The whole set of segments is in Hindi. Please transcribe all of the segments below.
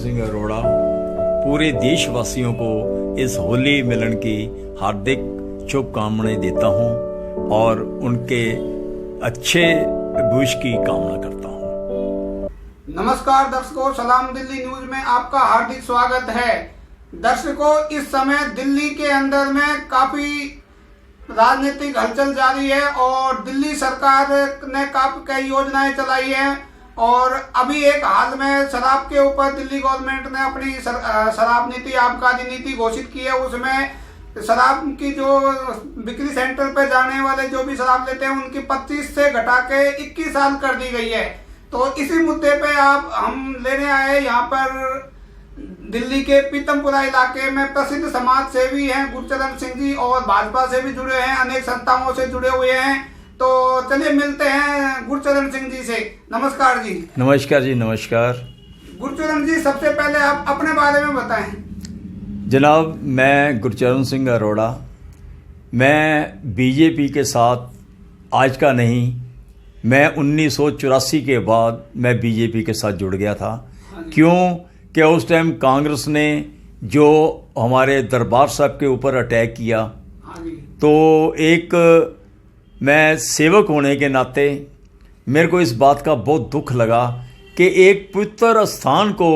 सिंह अरोड़ा पूरे देशवासियों को इस होली मिलन की हार्दिक शुभकामनाएं देता हूं और उनके अच्छे भविष्य की कामना करता हूं। नमस्कार दर्शकों, सलाम दिल्ली न्यूज में आपका हार्दिक स्वागत है। दर्शकों, इस समय दिल्ली के अंदर में काफी राजनीतिक हलचल जारी है और दिल्ली सरकार ने काफी कई योजनाएं चलाई हैं और अभी एक हाल में शराब के ऊपर दिल्ली गवर्नमेंट ने अपनी शराब नीति, आबकारी नीति घोषित की है। उसमें शराब की जो बिक्री सेंटर पे जाने वाले जो भी शराब लेते हैं उनकी 25 से घटा के 21 साल कर दी गई है। तो इसी मुद्दे पे हम लेने आए यहाँ पर दिल्ली के पीतमपुरा इलाके में प्रसिद्ध समाज सेवी हैं गुरचरण सिंह जी और भाजपा से भी जुड़े हैं, अनेक संस्थाओं से जुड़े हुए हैं। तो चलिए मिलते हैं गुरचरण सिंह जी से। नमस्कार जी। नमस्कार जी, नमस्कार। गुरचरण जी, सबसे पहले आप अपने बारे में बताएं। जनाब, मैं गुरचरण सिंह अरोड़ा, मैं बीजेपी के साथ आज का नहीं, मैं 1984 के बाद मैं बीजेपी के साथ जुड़ गया था। क्यों कि उस टाइम कांग्रेस ने जो हमारे दरबार साहब के ऊपर अटैक किया, तो एक मैं सेवक होने के नाते मेरे को इस बात का बहुत दुख लगा कि एक पवित्र स्थान को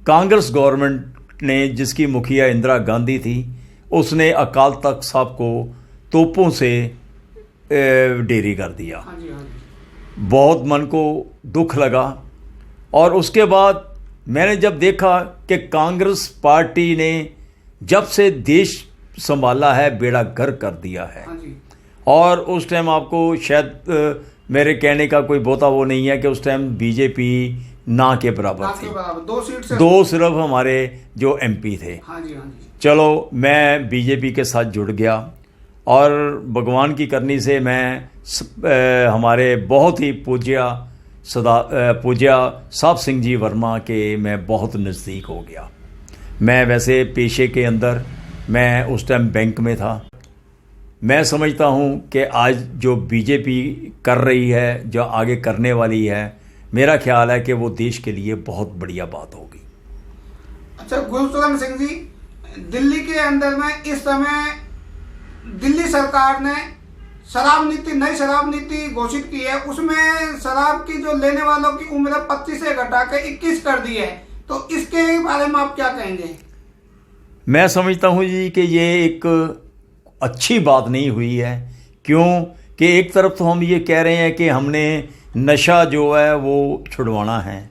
कांग्रेस गवर्नमेंट ने, जिसकी मुखिया इंदिरा गांधी थी, उसने अकाल तख्त साहब को तोपों से ढेरी कर दिया। बहुत मन को दुख लगा। और उसके बाद मैंने जब देखा कि कांग्रेस पार्टी ने जब से देश संभाला है, बेड़ा गर्क कर दिया है। और उस टाइम आपको शायद मेरे कहने का कोई बहुता वो नहीं है कि उस टाइम बीजेपी ना के बराबर थी, 2 सीट से 2 सिर्फ हमारे जो एमपी थे। चलो, मैं बीजेपी के साथ जुड़ गया और भगवान की करनी से मैं हमारे बहुत ही पूज्य साहब सिंह जी वर्मा के मैं बहुत नज़दीक हो गया। मैं वैसे पेशे के अंदर मैं उस टाइम बैंक में था। मैं समझता हूं कि आज जो बीजेपी कर रही है, जो आगे करने वाली है, मेरा ख्याल है कि वो देश के लिए बहुत बढ़िया बात होगी। अच्छा गुरचरण सिंह जी, दिल्ली के अंदर में इस समय दिल्ली सरकार ने नई शराब नीति घोषित की है। उसमें शराब की जो लेने वालों की उम्र 25 से घटा के 21 कर दी है। तो इसके बारे में आप क्या कहेंगे? मैं समझता हूं जी कि ये एक अच्छी बात नहीं हुई है। क्यों कि एक तरफ तो हम ये कह रहे हैं कि हमने नशा जो है वो छुड़वाना है,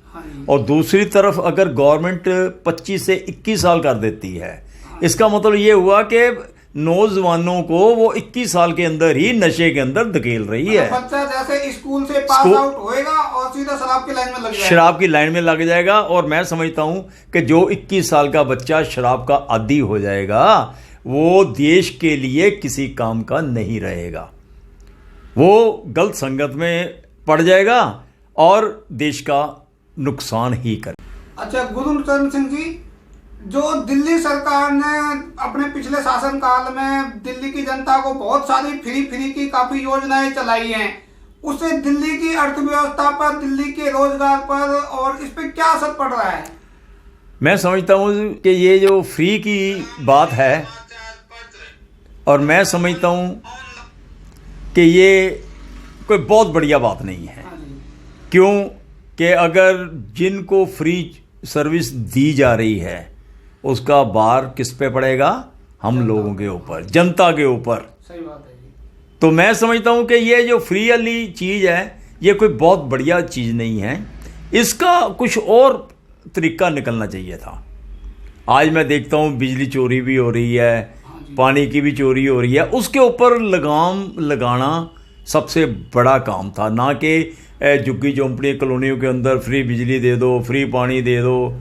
और दूसरी तरफ अगर गवर्नमेंट 25 से 21 साल कर देती है, इसका मतलब ये हुआ कि नौजवानों को वो 21 साल के अंदर ही नशे के अंदर धकेल रही है। बच्चा जैसे स्कूल से पास आउट होएगा और सीधा शराब की लाइन में लग जाएगा। शराब की लाइन में लग जाएगा। और मैं समझता हूं कि जो 21 साल का बच्चा शराब का आदी हो जाएगा, वो देश के लिए किसी काम का नहीं रहेगा, वो गलत संगत में पड़ जाएगा और देश का नुकसान ही करे। अच्छा गुरचरण सिंह जी, जो दिल्ली सरकार ने अपने पिछले शासनकाल में दिल्ली की जनता को बहुत सारी फ्री की काफी योजनाएं चलाई हैं, उससे दिल्ली की अर्थव्यवस्था पर, दिल्ली के रोजगार पर और इस पे क्या असर पड़ रहा है? मैं समझता हूं कि ये जो फ्री की बात है, और मैं समझता हूं कि ये कोई बहुत बढ़िया बात नहीं है। क्यों कि अगर जिनको फ्री सर्विस दी जा रही है, उसका भार किस पे पड़ेगा? हम लोगों के ऊपर, जनता के ऊपर। सही बात है। तो मैं समझता हूं कि ये जो फ्री वाली चीज़ है, ये कोई बहुत बढ़िया चीज़ नहीं है। इसका कुछ और तरीका निकलना चाहिए था। आज मैं देखता हूं बिजली चोरी भी हो रही है, पानी की भी चोरी हो रही है। उसके ऊपर लगाम लगाना सबसे बड़ा काम था, ना कि झुग्गी झोंपड़ी कॉलोनियों के अंदर फ्री बिजली दे दो, फ्री पानी दे दो।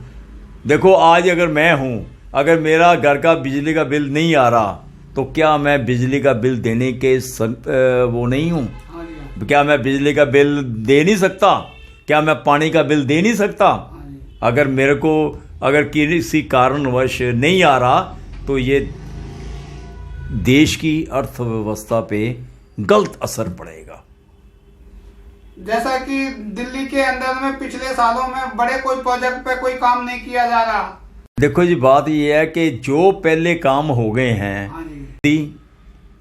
देखो, आज अगर मैं हूं, अगर मेरा घर का बिजली का बिल नहीं आ रहा, तो क्या मैं बिजली का बिल देने के वो नहीं हूं? क्या मैं बिजली का बिल दे नहीं सकता? क्या मैं पानी का बिल दे नहीं सकता? अगर मेरे को किसी कारणवश नहीं आ रहा, तो ये देश की अर्थव्यवस्था पे गलत असर पड़ेगा। जैसा कि दिल्ली के अंदर में पिछले सालों में बड़े कोई प्रोजेक्ट पे कोई काम नहीं किया जा रहा। देखो जी, बात यह है कि जो पहले काम हो गए हैं, हाँ जी,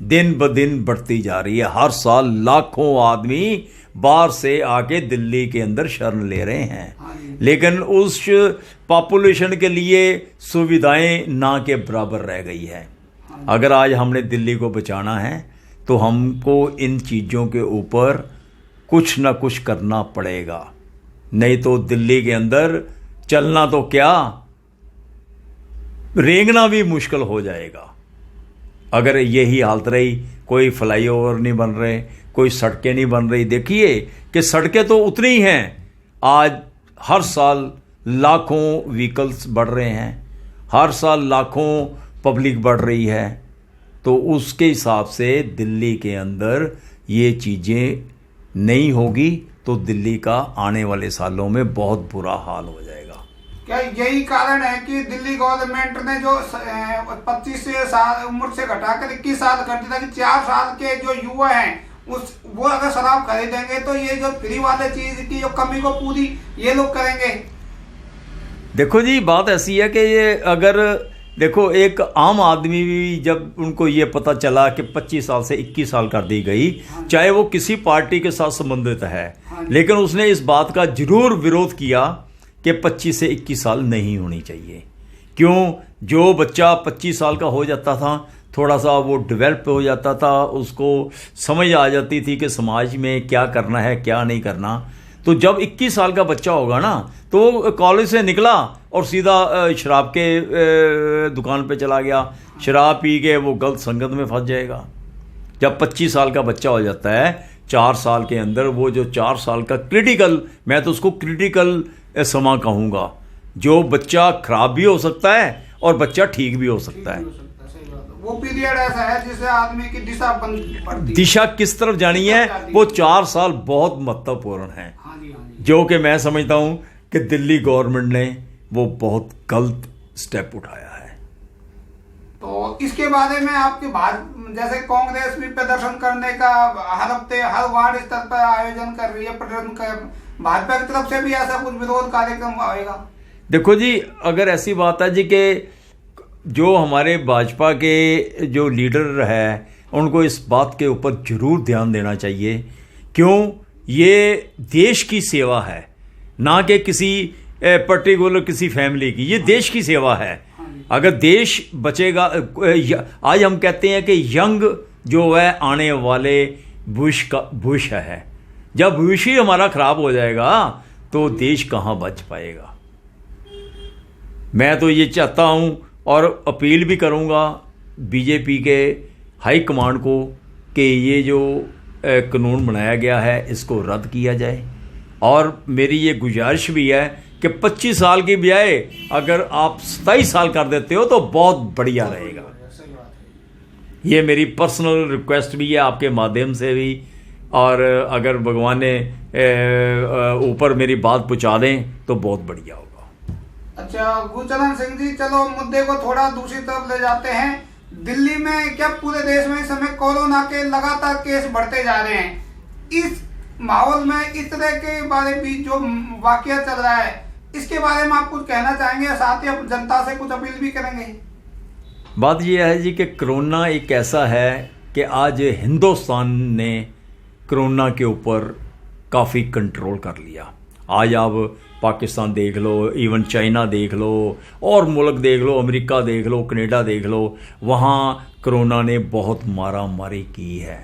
दिन ब दिन बढ़ती जा रही है। हर साल लाखों आदमी बाहर से आके दिल्ली के अंदर शरण ले रहे हैं, हाँ जी, लेकिन उस पॉपुलेशन के लिए सुविधाएं ना के बराबर रह गई है। अगर आज हमने दिल्ली को बचाना है तो हमको इन चीज़ों के ऊपर कुछ ना कुछ करना पड़ेगा, नहीं तो दिल्ली के अंदर चलना तो क्या, रेंगना भी मुश्किल हो जाएगा। अगर यही हालत रही, कोई फ्लाईओवर नहीं बन रहे, कोई सड़कें नहीं बन रही। देखिए कि सड़कें तो उतनी ही हैं, आज हर साल लाखों व्हीकल्स बढ़ रहे हैं, हर साल लाखों पब्लिक बढ़ रही है, तो उसके हिसाब से दिल्ली के अंदर ये चीज़ें नहीं होगी तो दिल्ली का आने वाले सालों में बहुत बुरा हाल हो जाएगा। क्या यही कारण है कि दिल्ली गवर्नमेंट ने जो 25 साल उम्र से घटाकर 21 साल कर दिया, ताकि 4 साल के जो युवा हैं वो अगर शराब खरीदेंगे तो ये जो फ्री वाले चीज की जो कमी को पूरी ये लोग करेंगे। देखो जी, बात ऐसी है कि ये अगर देखो एक आम आदमी भी जब उनको ये पता चला कि 25 साल से 21 साल कर दी गई, चाहे वो किसी पार्टी के साथ संबंधित है, लेकिन उसने इस बात का जरूर विरोध किया कि 25 से 21 साल नहीं होनी चाहिए। क्यों? जो बच्चा 25 साल का हो जाता था, थोड़ा सा वो डेवलप हो जाता था, उसको समझ आ जाती थी कि समाज में क्या करना है क्या नहीं करना। तो जब 21 साल का बच्चा होगा ना, तो वो कॉलेज से निकला और सीधा शराब के दुकान पे चला गया, शराब पी के वो गलत संगत में फंस जाएगा। जब 25 साल का बच्चा हो जाता है, 4 साल के अंदर वो जो 4 साल का क्रिटिकल, मैं तो उसको क्रिटिकल समा कहूँगा, जो बच्चा खराब भी हो सकता है और बच्चा ठीक भी हो सकता है। वो पीरियड ऐसा है जिससे आदमी की दिशा बनती, दिशा किस तरफ जानी है, वो 4 साल बहुत महत्वपूर्ण है। हाँ जी, हाँ जी। जो कि मैं समझता हूं कि दिल्ली गवर्नमेंट ने वो बहुत गलत स्टेप उठाया है। तो इसके बारे में आपकी जैसे कांग्रेस भी प्रदर्शन करने का हर हफ्ते हर वार्ड स्तर पर आयोजन कर रही है, प्रदर्शन कर, भाजपा की तरफ से भी ऐसा कुछ विरोध कार्यक्रम आएगा? देखो जी, अगर ऐसी बात है जी कि जो हमारे भाजपा के जो लीडर है उनको इस बात के ऊपर जरूर ध्यान देना चाहिए। क्यों? ये देश की सेवा है, ना कि किसी पर्टिकुलर किसी फैमिली की, ये देश की सेवा है। अगर देश बचेगा, आज हम कहते हैं कि यंग जो है आने वाले भविष्य है, जब भविष्य ही हमारा खराब हो जाएगा तो देश कहाँ बच पाएगा। मैं तो ये चाहता हूँ और अपील भी करूँगा बीजेपी के हाई कमांड को कि ये जो कानून बनाया गया है इसको रद्द किया जाए, और मेरी ये गुजारिश भी है कि 25 साल की बजाय अगर आप 27 साल कर देते हो तो बहुत बढ़िया रहेगा। ये मेरी पर्सनल रिक्वेस्ट भी है आपके माध्यम से भी, और अगर भगवान ने ऊपर मेरी बात पहुँचा दें तो बहुत बढ़िया होगा। अच्छा गुरचरण सिंह जी, चलो मुद्दे को थोड़ा दूसरी तरफ ले जाते हैं। दिल्ली में क्या पूरे देश में इस समय कोरोना के लगातार केस बढ़ते जा रहे हैं, इस माहौल में इस तरह के बारे में जो वाकया चल रहा है इसके बारे में आप कुछ कहना चाहेंगे, साथ ही जनता से कुछ अपील भी करेंगे? बात यह है जी कि कोरोना एक ऐसा है कि आज हिंदुस्तान ने कोरोना के ऊपर काफ़ी कंट्रोल कर लिया। आज आप पाकिस्तान देख लो, इवन चाइना देख लो, और मुल्क देख लो, अमेरिका देख लो, कनाडा देख लो, वहाँ कोरोना ने बहुत मारा मारी की है।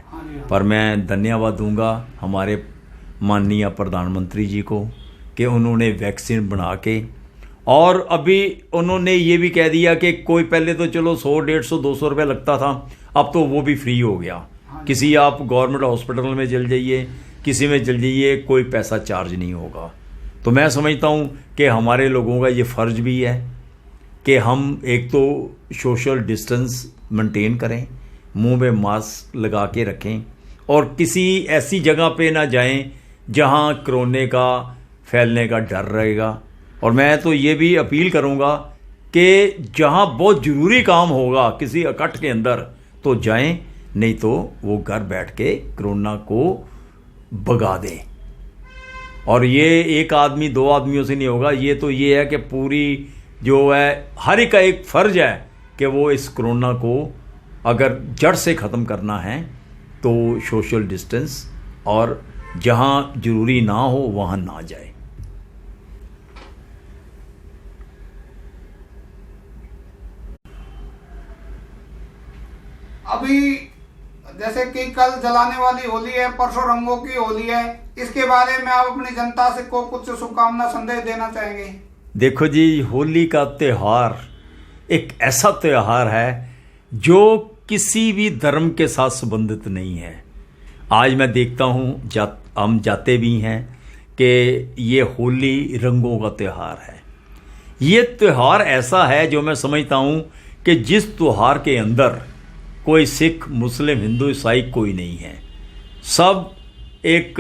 पर मैं धन्यवाद दूंगा हमारे माननीय प्रधानमंत्री जी को कि उन्होंने वैक्सीन बना के, और अभी उन्होंने ये भी कह दिया कि कोई पहले तो चलो 100, 150, 200 रुपये लगता था, अब तो वो भी फ्री हो गया। किसी आप गवर्नमेंट हॉस्पिटल में चल जाइए, किसी में चल जाइए, कोई पैसा चार्ज नहीं होगा। तो मैं समझता हूँ कि हमारे लोगों का ये फ़र्ज भी है कि हम एक तो सोशल डिस्टेंस मेंटेन करें, मुंह में मास्क लगा के रखें, और किसी ऐसी जगह पे ना जाएं जहां कोरोना का फैलने का डर रहेगा। और मैं तो ये भी अपील करूँगा कि जहां बहुत ज़रूरी काम होगा किसी इकट्ठ के अंदर तो जाएं, नहीं तो वो घर बैठ के कोरोना को भगा दें। और ये एक आदमी दो आदमियों से नहीं होगा। ये है कि पूरी जो है हर एक का एक फ़र्ज है कि वो इस कोरोना को अगर जड़ से ख़त्म करना है तो सोशल डिस्टेंस और जहाँ ज़रूरी ना हो वहाँ ना जाए। अभी जैसे कि कल जलाने वाली होली है, परसों रंगों की होली है, इसके बारे में आप अपनी जनता से को कुछ शुभकामना संदेश देना चाहेंगे? देखो जी, होली का त्यौहार एक ऐसा त्यौहार है जो किसी भी धर्म के साथ संबंधित नहीं है। आज मैं देखता हूँ हम जाते भी हैं कि ये होली रंगों का त्यौहार है। ये त्यौहार ऐसा है जो मैं समझता हूँ कि जिस त्यौहार के अंदर कोई सिख, मुस्लिम, हिंदू, ईसाई कोई नहीं है, सब एक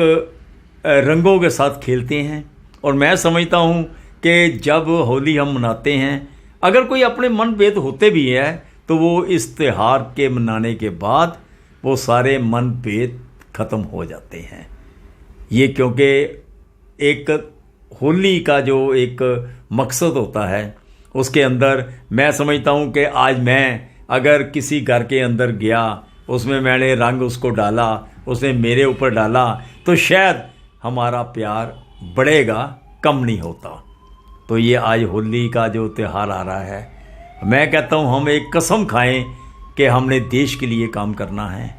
रंगों के साथ खेलते हैं। और मैं समझता हूँ कि जब होली हम मनाते हैं, अगर कोई अपने मनभेद होते भी हैं तो वो इस त्यौहार के मनाने के बाद वो सारे मनभेद ख़त्म हो जाते हैं। ये क्योंकि एक होली का जो एक मकसद होता है उसके अंदर मैं समझता हूँ कि आज मैं अगर किसी घर के अंदर गया, उसमें मैंने रंग उसको डाला, उसने मेरे ऊपर डाला, तो शायद हमारा प्यार बढ़ेगा, कम नहीं होता। तो ये आज होली का जो त्यौहार आ रहा है, मैं कहता हूँ हम एक कसम खाएं कि हमने देश के लिए काम करना है।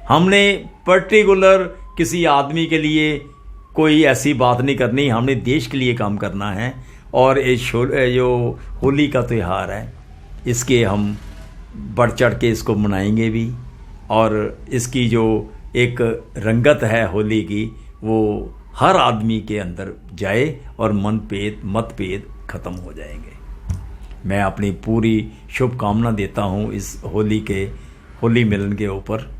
हमने पर्टिकुलर किसी आदमी के लिए कोई ऐसी बात नहीं करनी, हमने देश के लिए काम करना है। और जो होली का त्यौहार है इसके हम बढ़ चढ़ के इसको मनाएंगे भी, और इसकी जो एक रंगत है होली की वो हर आदमी के अंदर जाए और मतभेद ख़त्म हो जाएंगे। मैं अपनी पूरी शुभकामना देता हूँ इस होली मिलन के ऊपर।